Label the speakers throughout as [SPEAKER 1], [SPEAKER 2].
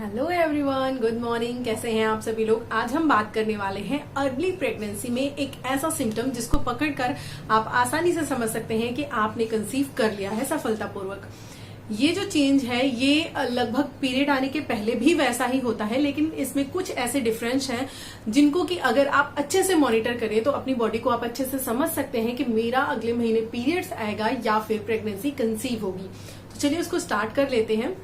[SPEAKER 1] Hello everyone, good morning. कैसे हैं आप सभी लोग। आज हम बात करने वाले हैं अर्ली प्रेगनेंसी में एक ऐसा सिम्टम जिसको पकड़कर आप आसानी से समझ सकते हैं कि आपने कंसीव कर लिया है सफलतापूर्वक। ये जो चेंज है ये लगभग पीरियड आने के पहले भी वैसा ही होता है, लेकिन इसमें कुछ ऐसे डिफरेंस हैं जिनको कि अगर आप अच्छे से मॉनिटर करें तो अपनी बॉडी को आप अच्छे से समझ सकते हैं कि मेरा अगले महीने पीरियड्स आएगा या फिर प्रेगनेंसी कंसीव होगी। तो चलिए उसको स्टार्ट कर लेते हैं।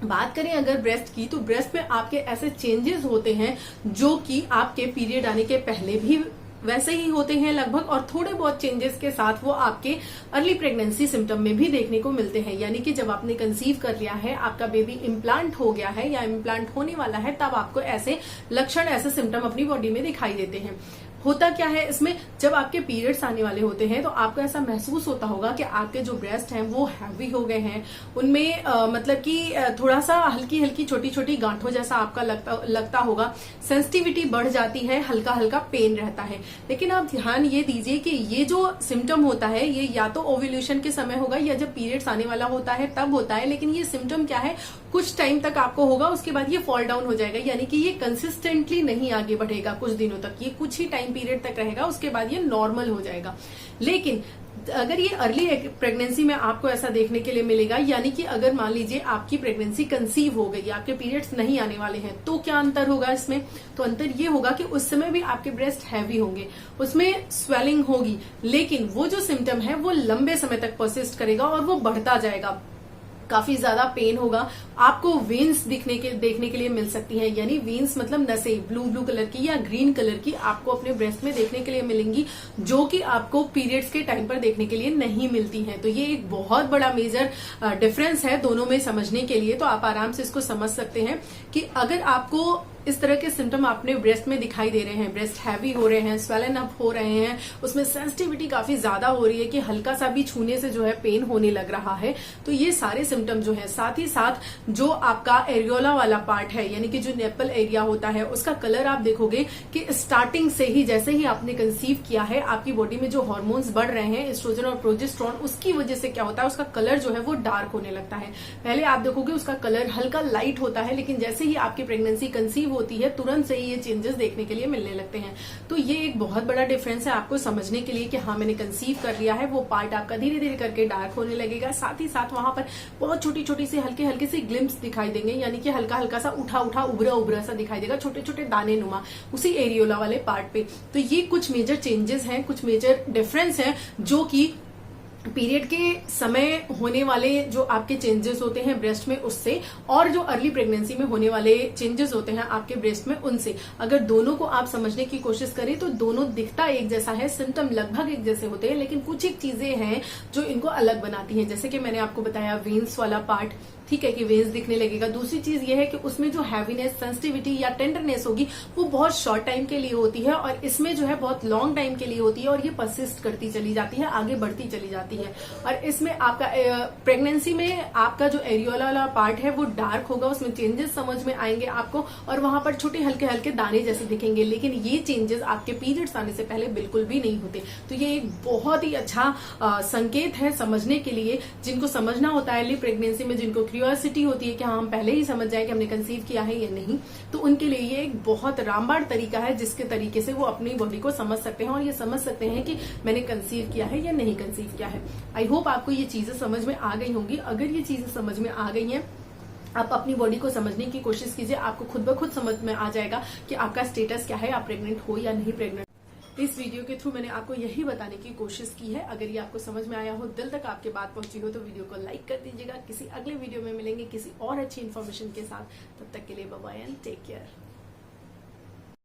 [SPEAKER 1] बात करें अगर ब्रेस्ट की, तो ब्रेस्ट में आपके ऐसे चेंजेस होते हैं जो कि आपके पीरियड आने के पहले भी वैसे ही होते हैं लगभग, और थोड़े बहुत चेंजेस के साथ वो आपके अर्ली प्रेगनेंसी सिम्टम में भी देखने को मिलते हैं। यानी कि जब आपने कंसीव कर लिया है, आपका बेबी इम्प्लांट हो गया है या इम्प्लांट होने वाला है, तब आपको ऐसे लक्षण, ऐसे सिम्टम अपनी बॉडी में दिखाई देते हैं। होता क्या है इसमें, जब आपके पीरियड्स आने वाले होते हैं तो आपको ऐसा महसूस होता होगा कि आपके जो ब्रेस्ट हैं वो हैवी हो गए हैं, उनमें मतलब कि थोड़ा सा हल्की हल्की छोटी छोटी गांठों जैसा आपका लगता होगा, सेंसिटिविटी बढ़ जाती है, हल्का हल्का पेन रहता है। लेकिन आप ध्यान ये दीजिए कि ये जो सिम्टम होता है ये या तो ओव्यूलेशन के समय होगा या जब पीरियड्स आने वाला होता है तब होता है। लेकिन ये सिम्टम क्या है, कुछ टाइम तक आपको होगा, उसके बाद ये फॉल डाउन हो जाएगा। यानी कि ये कंसिस्टेंटली नहीं आगे बढ़ेगा कुछ दिनों तक, ये कुछ ही टाइम पीरियड तक रहेगा, उसके बाद ये नॉर्मल हो जाएगा। लेकिन अगर ये अर्ली प्रेगनेंसी में आपको ऐसा देखने के लिए मिलेगा, यानी कि अगर मान लीजिए आपकी प्रेगनेंसी कंसीव हो गई, आपके पीरियड्स नहीं आने वाले हैं, तो क्या अंतर होगा इसमें। तो अंतर ये होगा कि उस समय भी आपके ब्रेस्ट हैवी होंगे, उसमें स्वेलिंग होगी, लेकिन वो जो सिम्टम है वो लंबे समय तक परसिस्ट करेगा और वो बढ़ता जाएगा। काफी ज्यादा पेन होगा, आपको वेन्स देखने के लिए मिल सकती हैं। यानी वेन्स मतलब नसें ब्लू कलर की या ग्रीन कलर की आपको अपने ब्रेस्ट में देखने के लिए मिलेंगी, जो कि आपको पीरियड्स के टाइम पर देखने के लिए नहीं मिलती हैं। तो ये एक बहुत बड़ा मेजर डिफरेंस है दोनों में समझने के लिए। तो आप आराम से इसको समझ सकते हैं कि अगर आपको इस तरह के सिम्टम अपने ब्रेस्ट में दिखाई दे रहे हैं, ब्रेस्ट हैवी हो रहे हैं, स्वेलन अप हो रहे हैं, उसमें सेंसिटिविटी काफी ज्यादा हो रही है कि हल्का सा भी छूने से जो है पेन होने लग रहा है, तो ये सारे सिम्टम जो है, साथ ही साथ जो आपका एरियोला वाला पार्ट है, यानी कि जो नेपल एरिया होता है, उसका कलर आप देखोगे कि स्टार्टिंग से ही, जैसे ही आपने कंसीव किया है, आपकी बॉडी में जो हार्मोन्स बढ़ रहे हैं, एस्ट्रोजन और प्रोजेस्टेरोन, उसकी वजह से क्या होता है, उसका कलर जो है वो डार्क होने लगता है। पहले आप देखोगे उसका कलर हल्का लाइट होता है, लेकिन जैसे ही आपकी प्रेगनेंसी कंसीव होती है तुरंत से ही ये चेंजेस देखने के लिए मिलने लगते हैं। तो ये एक बहुत बड़ा डिफरेंस है आपको समझने के लिए कि हाँ मैंने कंसीव कर लिया है। वो पार्ट आपका धीरे धीरे करके डार्क होने लगेगा, साथ ही साथ वहां पर बहुत छोटी छोटी सी हल्के हल्के सी ग्लिम्स दिखाई देंगे, यानी कि हल्का हल्का सा उठा उभरा सा दिखाई देगा, छोटे छोटे दाने नुमा उसी एरियोला वाले पार्ट पे। तो ये कुछ मेजर चेंजेस हैं, कुछ मेजर डिफरेंस हैं जो कि पीरियड के समय होने वाले जो आपके चेंजेस होते हैं ब्रेस्ट में उससे, और जो अर्ली प्रेगनेंसी में होने वाले चेंजेस होते हैं आपके ब्रेस्ट में उनसे, अगर दोनों को आप समझने की कोशिश करें तो दोनों दिखता एक जैसा है, सिम्टम लगभग एक जैसे होते हैं, लेकिन कुछ एक चीजें हैं जो इनको अलग बनाती हैं। जैसे कि मैंने आपको बताया वेन्स वाला पार्ट, ठीक है कि वेन्स दिखने लगेगा। दूसरी चीज ये है कि उसमें जो हैवीनेस, सेंसिटिविटी या टेंडरनेस होगी वो बहुत शॉर्ट टाइम के लिए होती है, और इसमें जो है बहुत लॉन्ग टाइम के लिए होती है, और ये परसिस्ट करती चली जाती है, आगे बढ़ती चली जाती है। और इसमें आपका प्रेगनेंसी में आपका जो एरियोला वाला पार्ट है वो डार्क होगा, उसमें चेंजेस समझ में आएंगे आपको, और वहां पर छोटे हल्के हल्के दाने जैसे दिखेंगे। लेकिन ये चेंजेस आपके पीरियड्स आने से पहले बिल्कुल भी नहीं होते। तो ये एक बहुत ही अच्छा संकेत है समझने के लिए। जिनको समझना होता है अर्ली प्रेगनेंसी में, जिनको क्यूरियोसिटी होती है कि हाँ हम पहले ही समझ जाए कि हमने कंसीव किया है या नहीं, तो उनके लिए ये एक बहुत रामबाण तरीका है जिसके तरीके से वो अपनी बॉडी को समझ सकते हैं और ये समझ सकते हैं कि मैंने कंसीव किया है या नहीं कंसीव किया है। आई होप आपको ये चीजें समझ में आ गई होंगी। अगर ये चीजें समझ में आ गई हैं, आप अपनी बॉडी को समझने की कोशिश कीजिए, आपको खुद ब खुद समझ में आ जाएगा कि आपका स्टेटस क्या है, आप प्रेग्नेंट हो या नहीं प्रेग्नेंट। इस वीडियो के थ्रू मैंने आपको यही बताने की कोशिश की है। अगर ये आपको समझ में आया हो, दिल तक आपके बात पहुंची हो, तो वीडियो को लाइक कर दीजिएगा। किसी अगले वीडियो में मिलेंगे किसी और अच्छी इन्फॉर्मेशन के साथ। तब तक के लिए bye bye and take care.